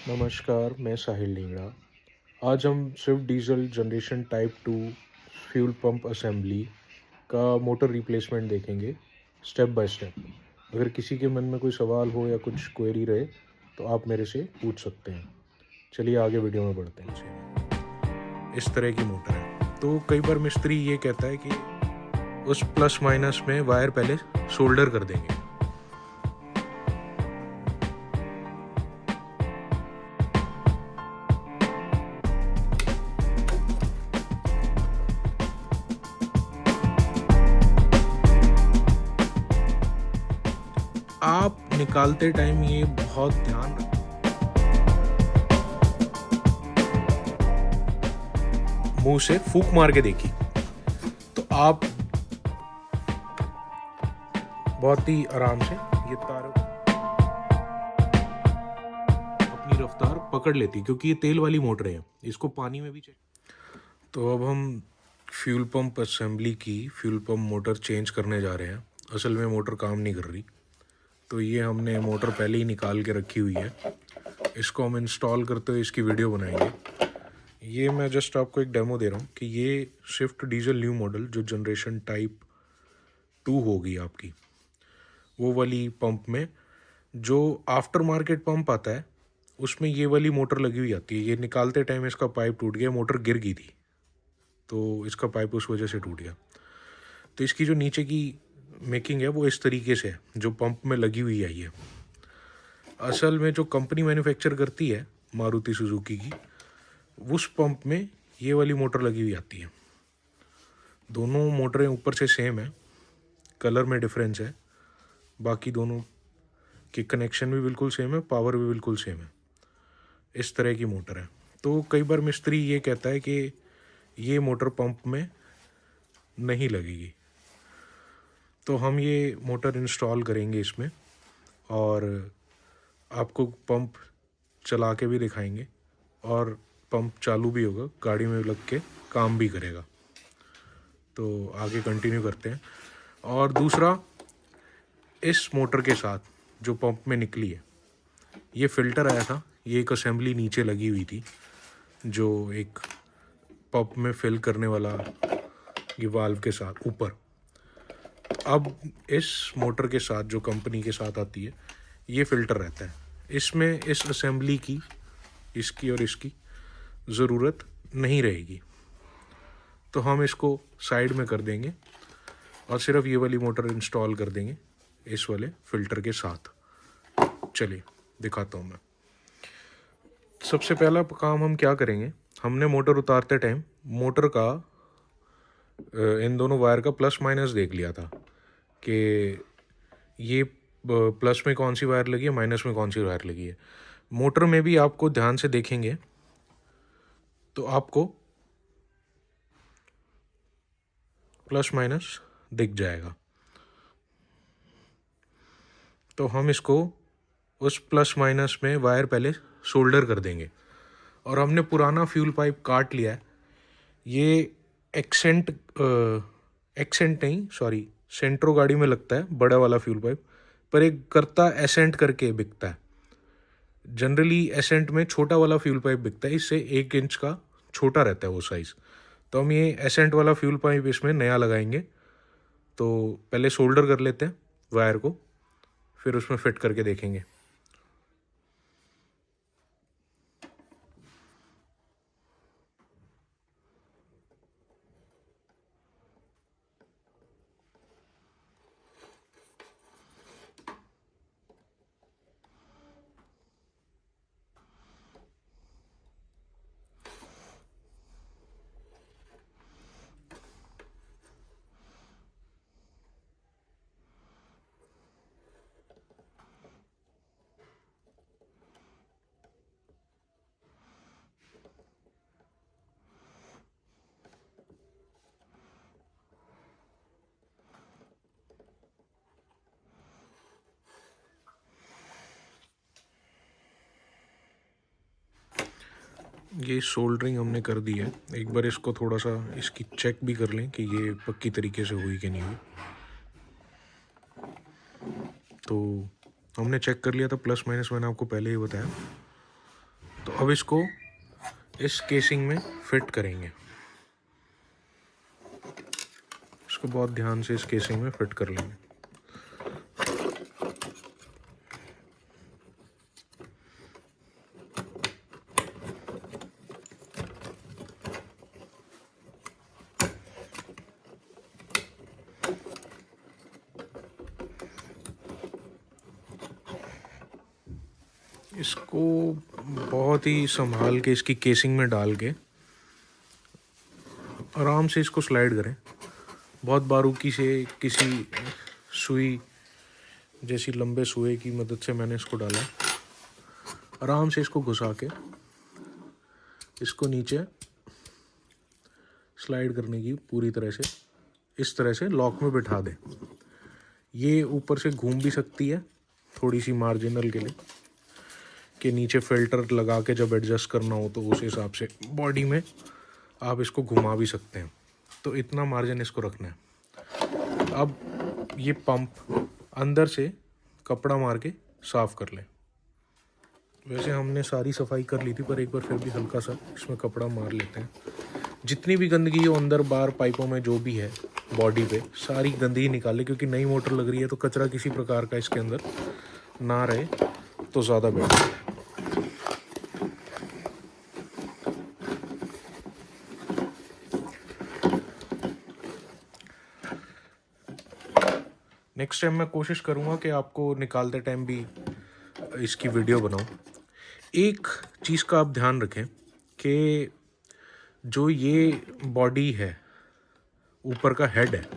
नमस्कार, मैं साहिल लींगड़ा। आज हम Swift diesel generation type 2 fuel pump assembly का मोटर रिप्लेसमेंट देखेंगे स्टेप बाय स्टेप। अगर किसी के मन में कोई सवाल हो या कुछ क्वेरी रहे तो आप मेरे से पूछ सकते हैं। चलिए आगे वीडियो में बढ़ते हैं। इस तरह की मोटर है। तो कई बार मिस्त्री ये कहता है कि उस प्लस माइनस में वायर पहले सोल्डर कर देंगे। आप निकालते टाइम ये बहुत ध्यान रखें। मुंह से फूंक मार के देखी तो आप बहुत ही आराम से ये तार अपनी रफ्तार पकड़ लेती, क्योंकि ये तेल वाली मोटर है, इसको पानी में भी चेक। तो अब हम फ्यूल पंप असेंबली की फ्यूल पंप मोटर चेंज करने जा रहे हैं। असल में मोटर काम नहीं कर रही, तो ये हमने मोटर पहले ही निकाल के रखी हुई है। इसको हम इंस्टॉल करते हुए इसकी वीडियो बनाएंगे। ये मैं जस्ट आपको एक डेमो दे रहा हूँ कि ये स्विफ्ट डीजल न्यू मॉडल जो जनरेशन टाइप 2 होगी आपकी, वो वाली पंप में जो आफ्टर मार्केट पंप आता है उसमें ये वाली मोटर लगी हुई आती है। ये निकालते टाइम इसका पाइप टूट गया, मोटर गिर गई थी तो इसका पाइप उस वजह से टूट गया। तो इसकी जो नीचे की मेकिंग है वो इस तरीके से है, जो पंप में लगी हुई है। ये असल में जो कंपनी मैन्युफैक्चर करती है मारुति सुजुकी की, उस पंप में ये वाली मोटर लगी हुई आती है। दोनों मोटरें ऊपर से सेम है, कलर में डिफरेंस है, बाकी दोनों की कनेक्शन भी बिल्कुल सेम है, पावर भी बिल्कुल सेम है। इस तरह की मोटर है। तो कई बार मिस्त्री ये कहता है कि ये मोटर पंप में नहीं लगेगी, तो हम ये मोटर इंस्टॉल करेंगे इसमें और आपको पंप चला के भी दिखाएंगे और पंप चालू भी होगा, गाड़ी में लग के काम भी करेगा। तो आगे कंटिन्यू करते हैं। और दूसरा, इस मोटर के साथ जो पंप में निकली है, ये फ़िल्टर आया था। ये एक असेंबली नीचे लगी हुई थी जो एक पंप में फिल करने वाला ये वाल्व के साथ ऊपर। अब इस मोटर के साथ जो कंपनी के साथ आती है, ये फ़िल्टर रहता है। इसमें इस असेंबली की, इसकी और इसकी ज़रूरत नहीं रहेगी, तो हम इसको साइड में कर देंगे और सिर्फ ये वाली मोटर इंस्टॉल कर देंगे इस वाले फ़िल्टर के साथ। चलिए दिखाता हूँ मैं। सबसे पहला काम हम क्या करेंगे, हमने मोटर उतारते टाइम मोटर का इन दोनों वायर का प्लस माइनस देख लिया था कि ये प्लस में कौन सी वायर लगी है, माइनस में कौन सी वायर लगी है। मोटर में भी आपको ध्यान से देखेंगे तो आपको प्लस माइनस दिख जाएगा। तो हम इसको उस प्लस माइनस में वायर पहले सोल्डर कर देंगे। और हमने पुराना फ्यूल पाइप काट लिया है। ये एक्सेंट नहीं, सॉरी, सेंट्रो गाड़ी में लगता है बड़ा वाला फ्यूल पाइप, पर एक करता एसेंट करके बिकता है। जनरली एसेंट में छोटा वाला फ्यूल पाइप बिकता है, इससे 1 इंच का छोटा रहता है वो साइज़। तो हम ये एसेंट वाला फ्यूल पाइप इसमें नया लगाएंगे। तो पहले सोल्डर कर लेते हैं वायर को, फिर उसमें फिट करके देखेंगे। ये सोल्डरिंग हमने कर दी है। एक बार इसको थोड़ा सा इसकी चेक भी कर लें कि ये पक्की तरीके से हुई कि नहीं हुई। तो हमने चेक कर लिया था, प्लस माइनस मैंने आपको पहले ही बताया। तो अब इसको इस केसिंग में फिट करेंगे। इसको बहुत ध्यान से इस केसिंग में फिट कर लेंगे। इसको बहुत ही संभाल के इसकी केसिंग में डाल के आराम से इसको स्लाइड करें। बहुत बारीकी से किसी सुई जैसी लंबे सुई की मदद से मैंने इसको डाला। आराम से इसको घुसा के इसको नीचे स्लाइड करने की पूरी तरह से इस तरह से लॉक में बिठा दें। ये ऊपर से घूम भी सकती है थोड़ी सी मार्जिनल के लिए, कि नीचे फिल्टर लगा के जब एडजस्ट करना हो तो उस हिसाब से बॉडी में आप इसको घुमा भी सकते हैं। तो इतना मार्जिन इसको रखना है। अब ये पंप अंदर से कपड़ा मार के साफ़ कर लें। वैसे हमने सारी सफाई कर ली थी, पर एक बार फिर भी हल्का सा इसमें कपड़ा मार लेते हैं। जितनी भी गंदगी हो अंदर बाहर पाइपों में जो भी है बॉडी पे, सारी गंदगी निकाल ले, क्योंकि नई मोटर लग रही है तो कचरा किसी प्रकार का इसके अंदर ना रहे तो ज़्यादा बेटर है। नेक्स्ट टाइम मैं कोशिश करूँगा कि आपको निकालते टाइम भी इसकी वीडियो बनाऊँ। एक चीज़ का आप ध्यान रखें कि जो ये बॉडी है, ऊपर का हेड है,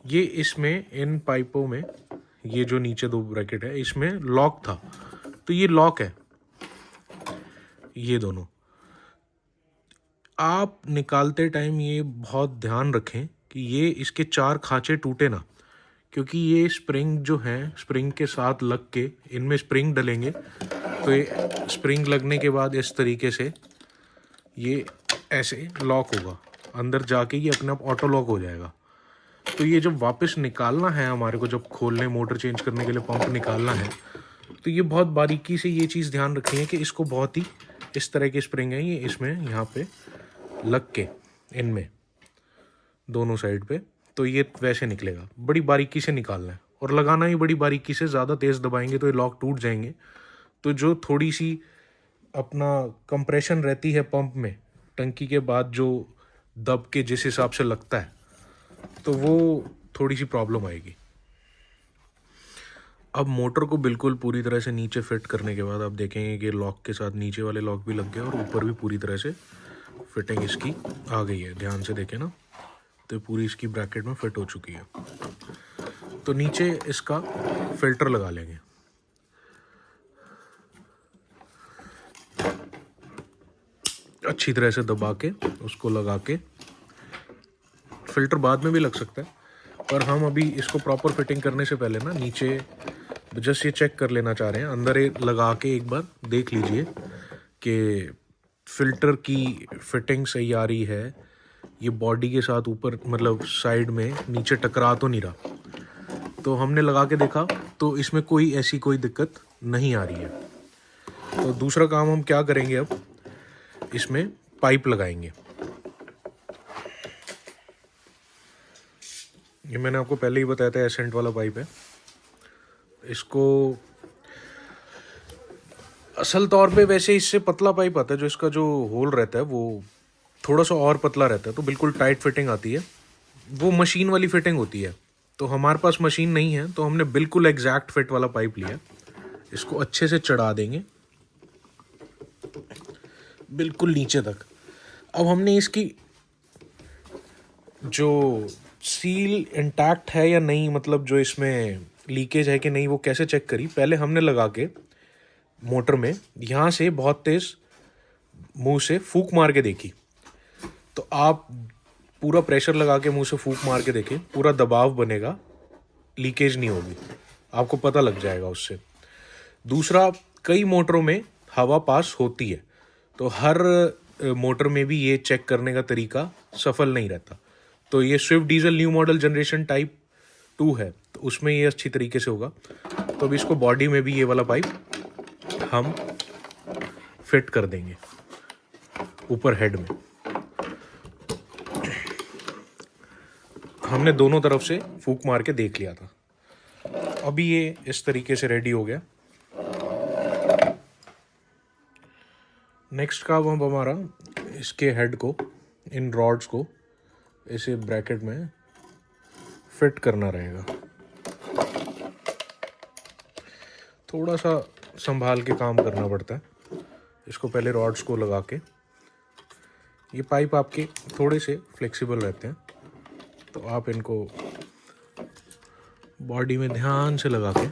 ये इसमें इन पाइपों में ये जो नीचे दो ब्रैकेट है इसमें लॉक था, तो ये लॉक है ये दोनों। आप निकालते टाइम ये बहुत ध्यान रखें कि ये इसके 4 खांचे टूटे ना, क्योंकि ये स्प्रिंग जो है स्प्रिंग के साथ लग के इनमें स्प्रिंग डलेंगे, तो ये स्प्रिंग लगने के बाद इस तरीके से ये ऐसे लॉक होगा, अंदर जाके ये अपने आप ऑटो लॉक हो जाएगा। तो ये जब वापस निकालना है हमारे को, जब खोलने मोटर चेंज करने के लिए पंप निकालना है, तो ये बहुत बारीकी से ये चीज़ ध्यान रखनी है कि इसको बहुत ही इस तरह के स्प्रिंग है ये इसमें यहाँ पे लग के इनमें दोनों साइड पे, तो ये वैसे निकलेगा। बड़ी बारीकी से निकालना है और लगाना ही बड़ी बारीकी से। ज़्यादा तेज़ दबाएंगे तो ये लॉक टूट जाएंगे। तो जो थोड़ी सी अपना कंप्रेशन रहती है पंप में टंकी के बाद, जो दब के जिस हिसाब से लगता है, तो वो थोड़ी सी प्रॉब्लम आएगी। अब मोटर को बिल्कुल पूरी तरह से नीचे फिट करने के बाद आप देखेंगे कि लॉक के साथ नीचे वाले लॉक भी लग गए और ऊपर भी पूरी तरह से फिटिंग इसकी आ गई है। ध्यान से देखें ना, तो पूरी इसकी ब्रैकेट में फिट हो चुकी है। तो नीचे इसका फिल्टर लगा लेंगे। अच्छी तरह से दबा के उसको लगा के, फिल्टर बाद में भी लग सकता है, पर हम अभी इसको प्रॉपर फिटिंग करने से पहले ना नीचे जस्ट ये चेक कर लेना चाह रहे हैं। अंदर ये लगा के एक बार देख लीजिए कि फिल्टर की फिटिंग सही आ रही है, ये बॉडी के साथ ऊपर मतलब साइड में नीचे टकरा तो नहीं रहा। तो हमने लगा के देखा तो इसमें कोई ऐसी कोई दिक्कत नहीं आ रही है। तो दूसरा काम हम क्या करेंगे, अब इसमें पाइप लगाएंगे। ये मैंने आपको पहले ही बताया था, एसेंट वाला पाइप है। इसको असल तौर पे वैसे इससे पतला पाइप आता है, जो इसका जो होल रहता है वो थोड़ा सा और पतला रहता है, तो बिल्कुल टाइट फिटिंग आती है। वो मशीन वाली फिटिंग होती है, तो हमारे पास मशीन नहीं है, तो हमने बिल्कुल एग्जैक्ट फिट वाला पाइप लिया। इसको अच्छे से चढ़ा देंगे बिल्कुल नीचे तक। अब हमने इसकी जो सील इंटैक्ट है या नहीं, मतलब जो इसमें लीकेज है कि नहीं, वो कैसे चेक करी। पहले हमने लगा के मोटर में यहाँ से बहुत तेज मुंह से फूंक मार के देखी। तो आप पूरा प्रेशर लगा के मुंह से फूंक मार के देखें, पूरा दबाव बनेगा, लीकेज नहीं होगी, आपको पता लग जाएगा उससे। दूसरा, कई मोटरों में हवा पास होती है, तो हर मोटर में भी ये चेक करने का तरीका सफल नहीं रहता। तो ये Swift diesel new model generation type 2 है, तो उसमें ये अच्छी तरीके से होगा। तो अब इसको बॉडी में भी ये वाला पाइप हम फिट कर देंगे ऊपर हेड में। हमने दोनों तरफ से फूंक मार के देख लिया था। अभी ये इस तरीके से रेडी हो गया। नेक्स्ट काम अब हमारा इसके हेड को, इन रॉड्स को ऐसे ब्रैकेट में फिट करना रहेगा। थोड़ा सा संभाल के काम करना पड़ता है। इसको पहले रॉड्स को लगा के, ये पाइप आपके थोड़े से फ्लेक्सिबल रहते हैं, तो आप इनको बॉडी में ध्यान से लगा के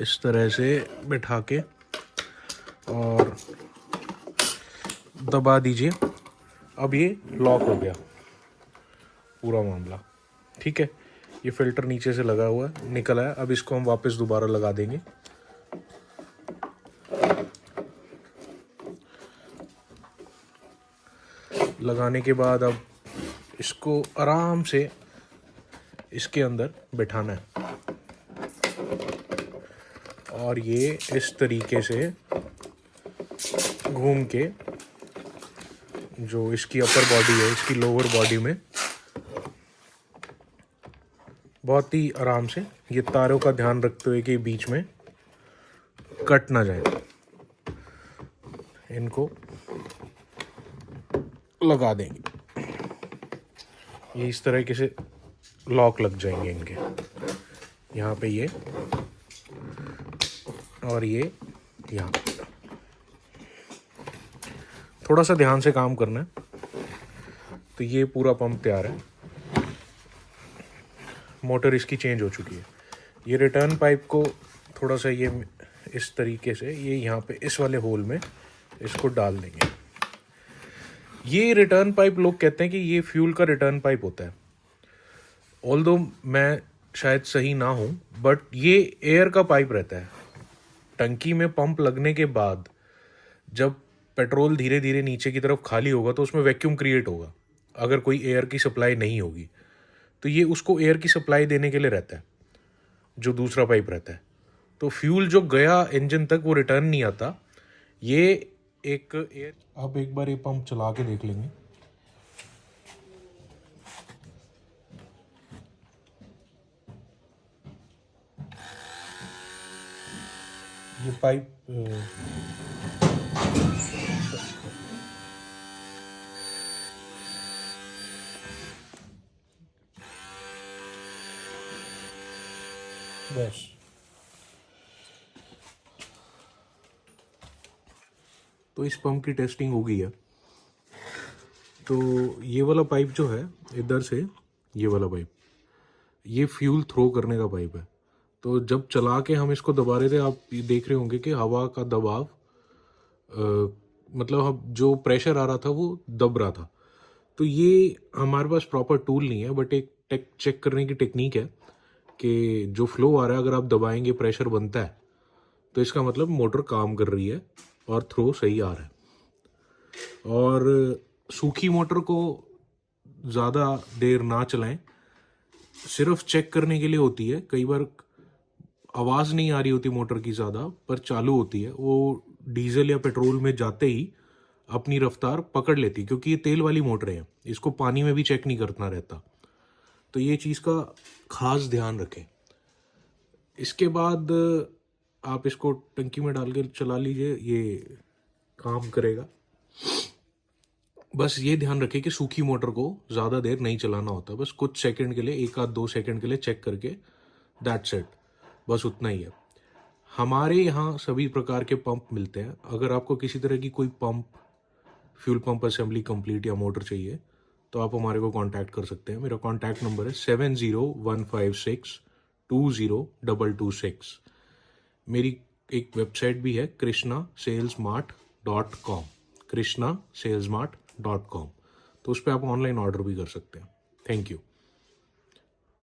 इस तरह से बिठा के और दबा दीजिए। अब ये लॉक हो गया पूरा मामला। ठीक है, ये फिल्टर नीचे से लगा हुआ है, निकल आया। अब इसको हम वापस दोबारा लगा देंगे। लगाने के बाद अब इसको आराम से इसके अंदर बिठाना है और ये इस तरीके से घूम के जो इसकी अपर बॉडी है, इसकी लोअर बॉडी में बहुत ही आराम से, ये तारों का ध्यान रखते हुए कि बीच में कट ना जाए, इनको लगा देंगे। ये इस तरीके से लॉक लग जाएंगे इनके, यहाँ पे ये और ये यहाँ। थोड़ा सा ध्यान से काम करना है। तो ये पूरा पंप तैयार है। मोटर इसकी चेंज हो चुकी है। ये रिटर्न पाइप को थोड़ा सा ये इस तरीके से ये यहाँ पे इस वाले होल में इसको डाल देंगे। ये रिटर्न पाइप लोग कहते हैं कि ये फ्यूल का रिटर्न पाइप होता है। ऑल्दो मैं शायद सही ना हूँ, बट ये एयर का पाइप रहता है। टंकी में पंप लगने के बाद जब पेट्रोल धीरे धीरे नीचे की तरफ खाली होगा तो उसमें वैक्यूम क्रिएट होगा। अगर कोई एयर की सप्लाई नहीं होगी तो ये उसको एयर की सप्लाई देने के लिए रहता है, जो दूसरा पाइप रहता है। तो फ्यूल जो गया इंजन तक वो रिटर्न नहीं आता। ये एक एयर। अब एक बार ये पंप चला के देख लेंगे। ये पाइप बस तो इस पंप की टेस्टिंग हो गई है। तो ये वाला पाइप जो है इधर से, ये वाला पाइप ये फ्यूल थ्रो करने का पाइप है। तो जब चला के हम इसको दबा रहे थे, आप ये देख रहे होंगे कि हवा का दबाव मतलब हम जो प्रेशर आ रहा था वो दब रहा था। तो ये हमारे पास प्रॉपर टूल नहीं है, बट एक चेक करने की टेक्निक है कि जो फ्लो आ रहा है अगर आप दबाएंगे प्रेशर बनता है तो इसका मतलब मोटर काम कर रही है और थ्रो सही आ रहा है। और सूखी मोटर को ज़्यादा देर ना चलाएं, सिर्फ चेक करने के लिए होती है। कई बार आवाज़ नहीं आ रही होती मोटर की ज़्यादा, पर चालू होती है, वो डीजल या पेट्रोल में जाते ही अपनी रफ्तार पकड़ लेती, क्योंकि ये तेल वाली मोटरें हैं, इसको पानी में भी चेक नहीं करना रहता। तो ये चीज़ का खास ध्यान रखें। इसके बाद आप इसको टंकी में डाल के चला लीजिए, ये काम करेगा। बस ये ध्यान रखें कि सूखी मोटर को ज़्यादा देर नहीं चलाना होता, बस कुछ सेकंड के लिए, 1-2 सेकंड के लिए चेक करके, दैट्स इट, बस उतना ही है। हमारे यहाँ सभी प्रकार के पंप मिलते हैं। अगर आपको किसी तरह की कोई pump, fuel pump assembly complete या मोटर चाहिए तो आप हमारे को कांटेक्ट कर सकते हैं। मेरा कांटेक्ट नंबर है 7015620226। मेरी एक वेबसाइट भी है krishnasalesmart.com, krishnasalesmart.com। तो उस पर आप ऑनलाइन ऑर्डर भी कर सकते हैं। Thank you.